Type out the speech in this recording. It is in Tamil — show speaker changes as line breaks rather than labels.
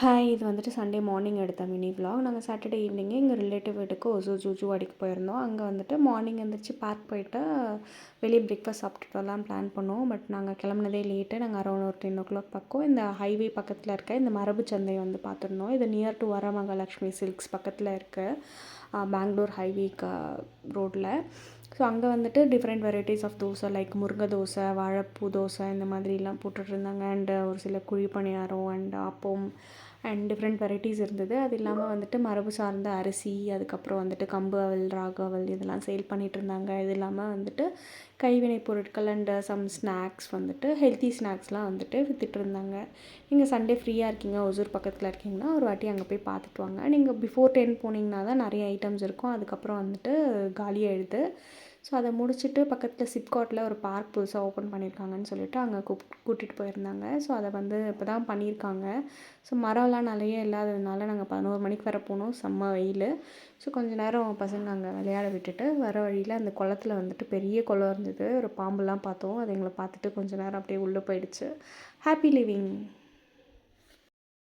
ஹாய், இது வந்துட்டு சண்டே மார்னிங் எடுத்த மினி விலாக். நாங்கள் சாட்டர்டே ஈவினிங்கே எங்கள் ரிலேட்டிவ் வீட்டுக்கு ஒசூர் ஜூ அடிக்க போயிருந்தோம். அங்கே வந்துட்டு மார்னிங் எழுந்திரிச்சு பார்க் போயிட்டு வெளியே பிரேக்ஃபாஸ்ட் சாப்பிட்டுட்டு வரலாம் பிளான் பண்ணோம். பட் நாங்கள் கிளம்புனதே லேட்டு. நாங்கள் அரௌண்ட் ஒரு 10 o'clock பக்கம் இந்த ஹைவே பக்கத்தில் இருக்க இந்த மரபு சந்தை வந்து பார்த்துருந்தோம். இது நியர் டு வரமகாலட்சுமி சில்க்ஸ் பக்கத்தில் இருக்குது, பெங்களூர் ஹைவே ரோட்டில். ஸோ அங்கே வந்துட்டு different varieties of dosa like முருங்கை தோசை, வாழைப்பூ தோசை இந்த மாதிரிலாம் போட்டுட்ருந்தாங்க. அண்டு ஒரு சில குழி பணியாரம் அண்ட் அப்பம் அண்ட் டிஃப்ரெண்ட் வெரைட்டிஸ் இருந்தது. அது இல்லாமல் வந்துட்டு மரபு சார்ந்த அரிசி, அதுக்கப்புறம் வந்துட்டு கம்பு அவல், ராகு அவல் இதெல்லாம் சேல் பண்ணிகிட்ருந்தாங்க. இது இல்லாமல் வந்துட்டு கைவினைப் பொருட்கள் அண்டு சம் ஸ்நாக்ஸ் வந்துட்டு ஹெல்த்தி ஸ்நாக்ஸ்லாம் வந்துட்டு விற்றுட்ருந்தாங்க. நீங்கள் சண்டே ஃப்ரீயாக இருக்கீங்க, ஒசூர் பக்கத்தில் இருக்கீங்கன்னா ஒரு வாட்டி அங்கே போய் பார்த்துட்டு வாங்க. நீங்கள் பிஃபோர் 10 போனீங்கன்னா தான் நிறைய ஐட்டம்ஸ் இருக்கும். அதுக்கப்புறம் வந்துட்டு காலியாகிடுது. ஸோ அதை முடிச்சுட்டு பக்கத்தில் சிப்காட்டில் ஒரு பார்க் புதுசாக ஓப்பன் பண்ணியிருக்காங்கன்னு சொல்லிட்டு அங்கே கூட்டிகிட்டு போயிருந்தாங்க. ஸோ அதை வந்து இப்போ தான் பண்ணியிருக்காங்க. ஸோ மரம்லாம் நிறைய இல்லாததுனால நாங்கள் 11 மணிக்கு வர போனோம். செம்ம வெயில். ஸோ கொஞ்சம் நேரம் பசங்க அங்கே விளையாட விட்டுட்டு வர வழியில் அந்த குளத்துல வந்துட்டு பெரிய குளம் இருந்தது. ஒரு பாம்புலாம் பார்த்தோம். அது எங்களை பார்த்துட்டு கொஞ்சம் நேரம் அப்படியே உள்ளே போயிடுச்சு. Happy living.